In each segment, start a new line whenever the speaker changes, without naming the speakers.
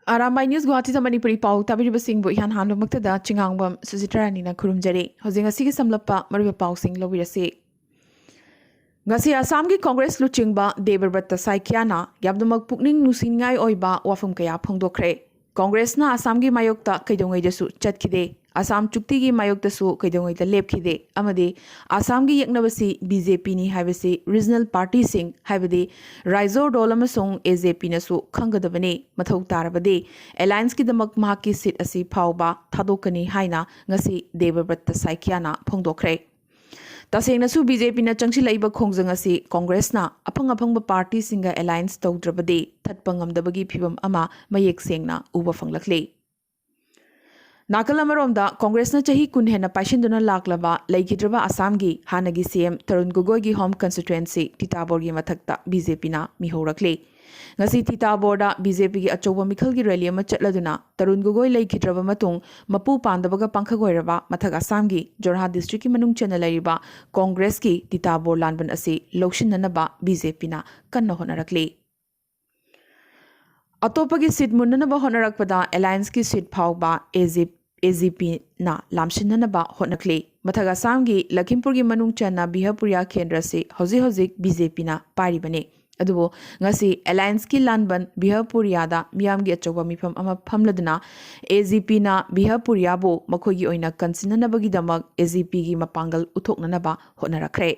Arambai News Guwahati Manipuri Pao Tabiri Sing Bu Ihan Han Muktada Chingangbam Susitra Nina Kurumjari Hosing a Sigi Samlapa Mariba Pao Sing Lobirasi Ngasi Assam ki Congress Luchingba Deberbrata Saikiana Yabdumak Pukning Nusingai Oiba Wafum Kaya Pongdokre Congress na Assam ki Mayokta Kaidongai Jasu Chatkide Assam Chukti ki Mayokta Su Kaidongai the Lepkide Amade Assam ki Yaknabasi BJP ni Havasi Regional Party Sing Havadi Raizo Dolamasong AJP Nasu Kangadavane Mathau Tarabade Alliance ki Damak Mahaki Sit Asi Pauba Tadokani Haina Ngasi Deberbrata Saikiana Pongdokre Tasengnasu BJP na changsilaiba khongjang asi Congress na apang party singa alliance tawdrabade thatpangamdabagi phibam ama mayek sengna uba fanglakle Nakalamaromda Congress na chahi kun hena paishinduna laklaba laikhidraba Assam gi hanagi CM Tarun Gogoi gi home constituency Titabor gi mathakta BJP na mihorakle ngasi Titabor da BJP gi achoba mikhal gi rally ama chatladuna Tarun Gogoi laikhidraba matung mapu pandabaga pankhagoiraba mathak Assam gi Jorhat district ki manung chena lairiba Congress ki Titabor lanban asi lokshinnanaba BJP na kanna honarakle Atopagi seat munanaba honarakpada alliance ki seat phawba AJP na lamshinnanaba honakle mathaga Assam gi Lakhimpur gi manung chana Bihapuriya kendra se hozik BJP na paribane adubo ngasi alliance ki lanban Bihapuriya da miyam gi achoba mifam ama phamladuna AJP na Bihapuriya bo makhoi gi oina kansinanaba gi damak AJP gi mapangal uthoknanaba honarakre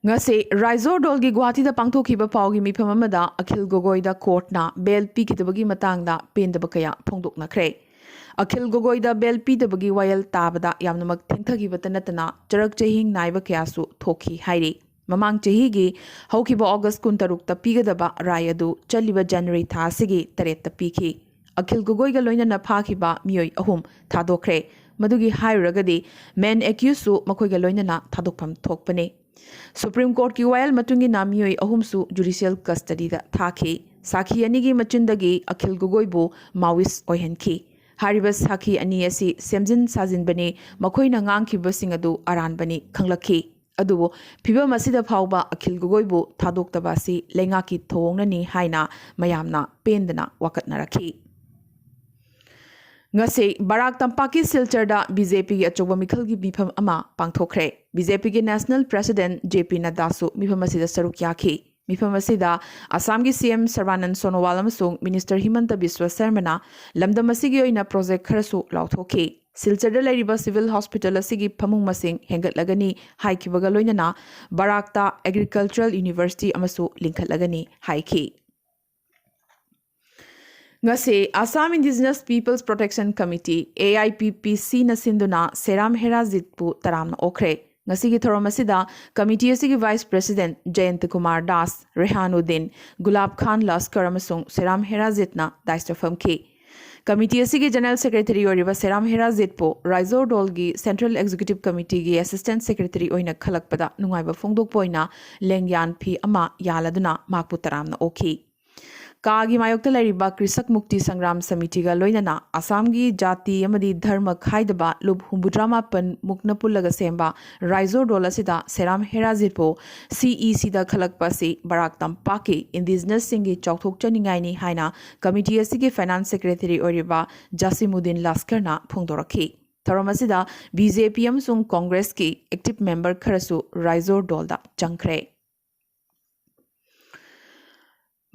Ngase Raizo Dolgi Guwahati da pangthokiba paugi mifam amada Akhil Gogoi da court na bail pikidabagi matangda pendaba kaya phongdoknakre Akhil Gogoi da bail pidabagi wayal tabada yamnamak thinthagiba natana charak chehing naiba kayasu thoki hairi Mamang chehigi haukiba August 16 ta pigadaba rayadu chaliba January tha sigi taretta piki Akhil Gogoi ga loinana phakiba miyoi ahum thadokre madugi hairagadi men accused su makoi ga loinana thadokpham thokpane Supreme Court ki wayal matungi namiyoi ahumsu judicial custody da thaki sakhi ani gi machindagi Akhil Gogoi bu Maoist ohenki hariba sakhi ani asi semjin sajin bani makoina ngangki basing adu aran bani khanglakhi adubo phiba masida phawba Akhil Gogoi bu thadokta si lenga ki thongnani haina mayamna pendana wakatna rakhi Ngase Barak Tampaki Silcharda BJP gi achoba mikhal gi bifam ama pangthokre BJP gi National President JP Nadda su mifam asida saruk yakhi mifam asida Assam gi CM Sarvanand Sonowal amasung Minister Himanta Biswa Sarmana lamdam asigi oina project kharasu lauthokhi Silcharda lairiba civil hospital asigi phamung masing hengatlagani haikibaga loinana Barakta Agricultural University amasu linkhatlagani haiki Ngase Assam Indigenous Peoples Protection Committee AIPPC na sinduna Seram Herazitpu taramna okre ngasi gi thoromasida committee asigi vice president Jayant Kumar Das Rehanuddin Gulab Khan Laskar amasung Seram Herazitna daistafamki committee asigi general secretary oriba Seram Herazitpo Raizo Dolgi Central Executive Committee gi assistant secretary oina khalakpada nungaiba phongdokpoina lengyan phi ama yaladuna makpu taramna okhi Kagi Mayokta Lariba Krisak Mukti Sangram Samitiga Loinana, Assamgi Jati Yamadi Dharma Khaidaba Lub Humbudrama Pan Muknapulaga Semba, Raizo Dolasida, Seram Herazitpo, CEC da Khalakpasi, Barak Tampaki, Indigenous Singi Choktok Chaningaini Haina, Committee Asigi Finance Secretary Oriba, Jasimuddin Laskarna Pungdoraki. Taramasida, BJP Amsung Congress ki active member Karasu, Raizo Dolda Chankre.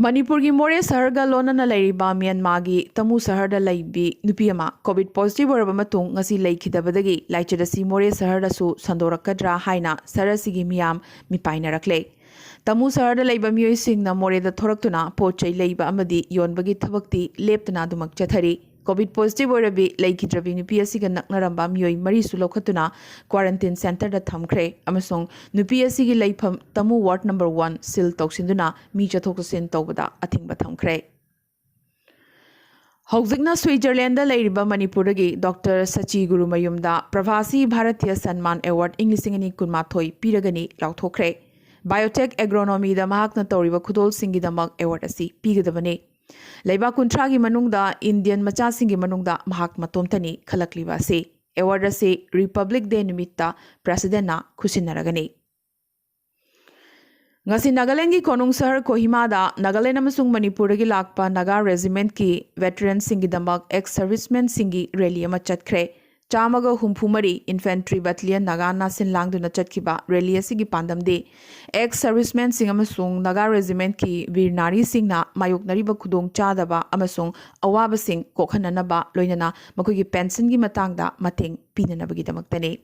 Manipur ki More Saharga Lonana Lairiba Myanmar gi Tamu Saharda Laibi Nupiama COVID positive oraba matung ngasi laikhidabadagi laichadasi More Saharda su sandorakadra haina sarasigi miyam mipainarakle Tamu Saharda Laiba miyoi singna More da thoraktuna pochai laiba amadi yonbagi thabakti leptana dumak chathari COVID positive orabi laikhidrabi nupi asiga naknaramba miyoi mari su lokhatuna quarantine center da thamkhre amasong nupi asigi laifam Tamu ward number 1 sil toksinduna mi chathoksin tawbada athingba thamkhre Hojikna Switzerland da lairiba Manipur gi Dr Sachi Gurumayumda Pravasi Bharatiya Sanman Award Englishingani kunmathoi piragani lauthokre Biotech Agronomy da mahakna tawriba khudol singi damak award asi pigadabane Laiba Kuntragi Manungda Indian Machasingi Manungda Mahak Matomtani Khalakliba se award se Republic Day Nimitta President na Khusinaragani ngasi Nagaland ki konung sahar Kohima da Nagaland amasung Manipur gi lakpa Naga regiment ki veteran singi damak ex servicemen singi rally ama chatkre Chamaga Humpumari Infantry Battalion Nagana Sin Langduna Chatkiba, Rally Asigi Pandam de ex servicemen Sing Amasung Naga Regiment ki Vir Nari Singna, Mayuk Nariba Kudong Chadaba, Amasung, Awaba Sing, Kokhananaba, Loinana, Makugi Pension gi Matangda, Mating, Pinanabagi Damaktane.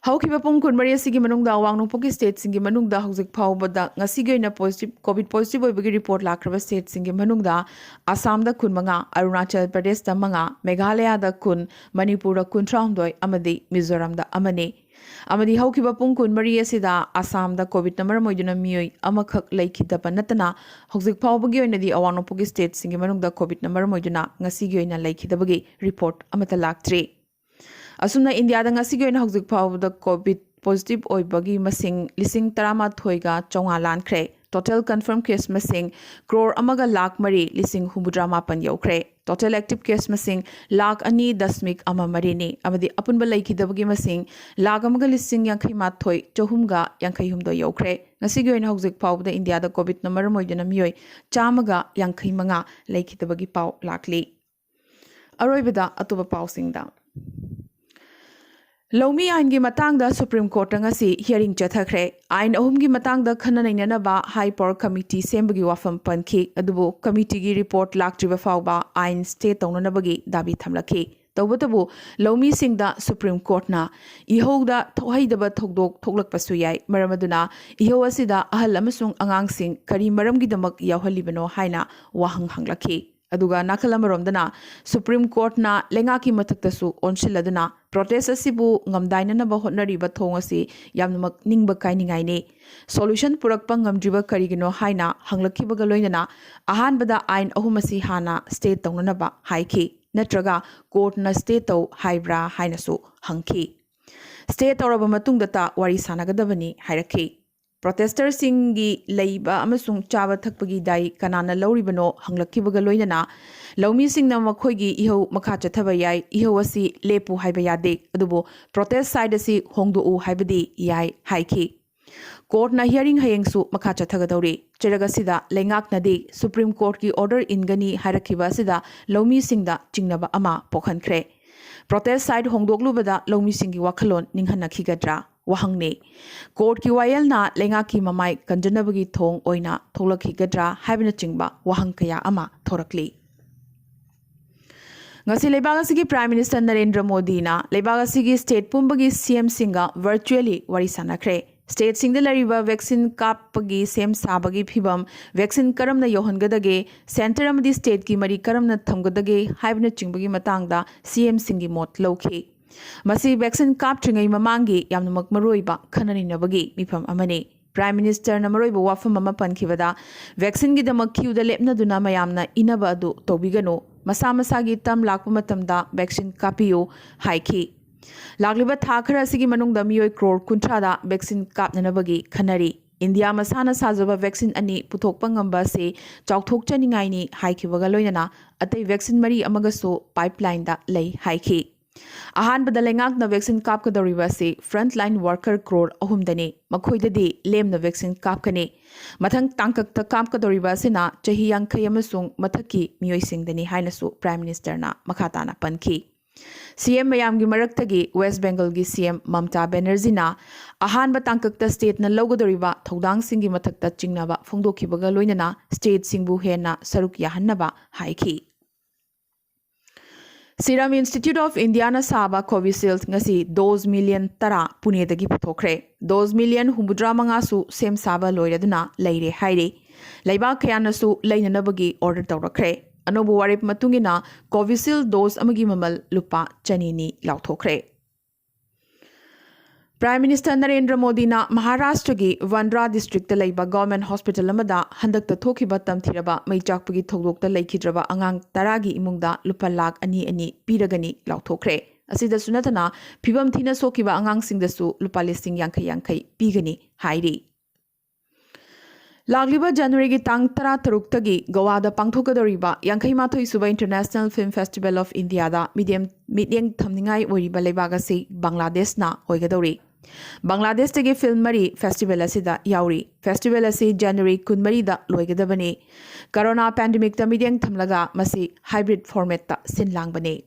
Haukiba pong kunmari asigi manungda awang nungpoki state singi manungda hauzik phawbada ngasigi na positive covid positive oibagi report lakraba state singi manungda Assam da kun manga Arunachal Pradesh da manga Meghalaya da kun Manipur da kun traundoi amadi Mizoram da amane amadi haukiba pong kunmari asida Assam da covid number moiduna miyoi amakhak laikhidaba natana hauzik phawbagi oinadi awang nungpoki state singi manungda covid number moiduna ngasigi oina laikhidabagi report amata laktre Asumna India da ngasi goina hauzik phawda COVID positive oibagi masing lising tarama thoiga chonga lankre total confirmed case masing crore amaga lakh mari lising humudra mapan yaukre total active case masing lakh ani dasmik ama mari ni amadi apunba laikhidabagi masing lakh amaga lising yankhai ma thoi chohumga yankhai humdo yaukre ngasi goina hauzik phawda India da COVID number moidana miyoi chamaga yankhai manga laikhidabagi paw lakli aroibada atuba paw singda Lomi ain gi matang da Supreme Court ngasi hearing chathakre ain ahum gi matang da khana naina ba High Power Committee sembagi wafam panki adubu committee gi report laktriba fawba ain stay tawna bagi dabi thamlaki tawbatabu Lomi sing da Supreme Court na ihouda thohaidaba thogdok thoglak pasu yai maramaduna iho asida ahal amasung angang sing kari maram gi damak yawhalibano haina wahang hanglaki aduga nakalamaromdana Supreme Court na lengaki mathaktasu onsiladuna protest asibu ngamdaina na bahotnariba thongasi yamnamak ningba kainingai ne solution purakpa ngamdriba karigino haina hanglakibaga loinana ahanbada ain ahumasi hana state tawnanaba haiki natraga court na state taw haibra hainasu hangki state tawraba matungda ta wari sanagadabani hairaki protester singi leiba amasung chaba thakpagi dai kanana lauribano hanglakkibaga loinana laumi singna makhoigi iho makha chathaba yai iho asi lepu haiba yade adubo protest side asi hongdu u haibadi yai haiki court na hearing hayengsu makha chathaga dauri cheraga sida lengak nadi Supreme Court ki order ingani harakiba sida laumi singda chingnaba ama pokhankhre protest side hongdoklubada laumi singi wakhalon ninghanna khigadra wahangne court ki wayel na lenga ki mamai kanjanabagi thong oina tholakhi gadra haibna chingba wahang kaya ama thorakli ngasi lebagasi ki Prime Minister Narendra Modi na lebagasi ki state pumbagi CM singa virtually wari sanakre state singda lariba vaccine kapagi sem sabagi phibam vaccine karamna yohangadage center amadi state ki mari karamna thamgadage haibna chingbagi matangda CM singi mot lawki Masi vaccine capturing mamangi yamnamak maroiba khanani mifam amane Prime Minister na maroiba wafam ama pankibada vaccine gi damak queue da lepna duna mayamna inaba adu tobigano masa masagi tam lakpa matamda vaccine kapiyo haiki lagliba thakhara sigi manungda miyoi crore kuntra da vaccine kapnanabagi khanari India masana sajaba vaccine ani puthokpa ngamba se chawthok chaningai ni haikibaga loinana atai vaccine mari amagaso pipeline da lei haiki ahanbada lengak na vaccine kapkadoriba se frontline worker crore ahumdani makhoidadi lemna vaccine kapkani mathang tangkak ta kapkadoriba sina chahi yankhai amasung mathaki miyoisingdani hainasu Prime Minister na makhatana panki CM mayam gi maraktagi West Bengal gi CM Mamta Banerjee na ahanba tangkakta state na logodoriba thodang singi mathakta chingnaba phongdokhibaga loinana state singbu hena saruk yahannaba haiki Serum Institute of India na saba Covishield ngasi 2 million tara Pune dagi puthokre 2 million humudra mangasu sem saba loiraduna leire haire leiba khayana su leinanabagi order tawrakre anobu warip matungina Covishield dose amagi mamal lupa chanini lauthokre Prime Minister Narendra Modi na Maharashtra gi Vandra district laiba government hospital amada handakta thokiba tamthiraba maichakpagi thogdokta laikhidraba angang taragi imungda lupa lakh ani ani piragani lauthokre asida sunatana phibam thina sokiba angang singdasu lupa listing yankhai yankhai pigani hairi Lagliba January gi tang tara taruktagi Gowada pangthokadoriba yankhai mathoi suba International Film Festival of India da medium thamningai oriba leibagasi Bangladesh na hoigadori Bangladesh film mari festival asida yauri. Festival asi January 13 da loigadabani. Corona pandemic ta mideng thamlaga masi hybrid format ta sinlangbani.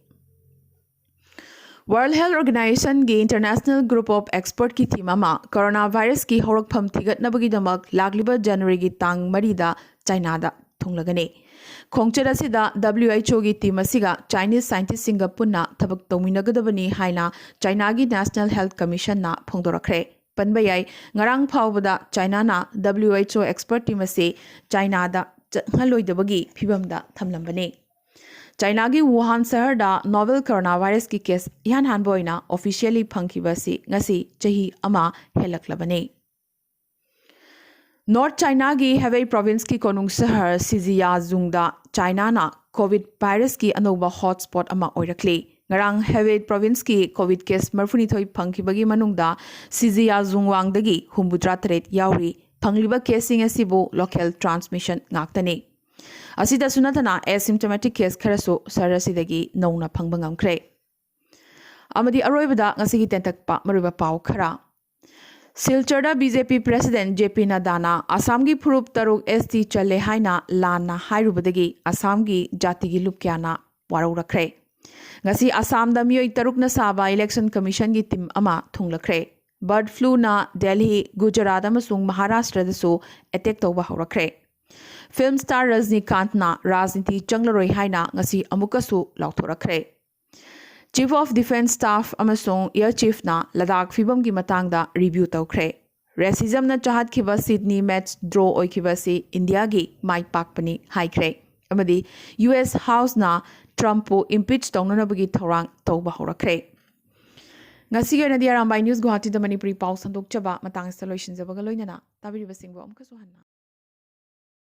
World Health Organization ki International Group of Expert ki team ama coronavirus ki horakpham thigatnabagi damak lagliba January ki tang marida China da thunglagani. Khongchar asida WHO ki team asiga Chinese scientist singa punna thabak tawminagadabani haina China ki National Health Commission na phongdorakre. Panbayai ngarang phawbada China na WHO expert team ase China da ngaloidabagi phibam da thamlambani. China ki Wuhan शहर da novel coronavirus ki case yan hanboina officially phangkibasi ngasi chahi ama helaklabani. North China ki Hebei province ki konung शहर Shijiazhuang da China na COVID virus ki anoba hotspot ama oirakli. Ngarang Hebei province ki COVID case marfunithoi phangkibagi manungda Shijiazhuang wangdagi humbudra tret yauri phangliba casing asibu local transmission ngaktani. Asida sunatana asymptomatic case kharaso sarasidagi nauna phangba ngamkre. Amadi aroibada ngasigi tentakpa maruba pau khara. Silcharda BJP President JP Nadana Assamgi Phurup Taruk ST chale haina lana hairubadagi Assamgi jatigi lupkyana waraurakre. Ngasi Assam da miyoi taruk na saba election commission gi team ama thunglakre. Bird flu na Delhi, Gujarat amasung Maharashtra dasu attack tawba haurakre. Film star Rajnikant na Rajniti Changlaroi haina ngasi amukasu lauthorakre. Chief of Defence Staff amasung Air Chief na Ladakh fibam gi matangda review tawkre. Racism na chahat khiba Sydney match draw oikiba si India gi mai pakpani haikre. Amadi US House na Trump po impeach tawnanabagi thorang tawba horakre. Ngasi ga Arambai News Guwahati da Manipuri Pao sandok chaba matang installation zabaga loinana tabiri basingbo amkasu hanna.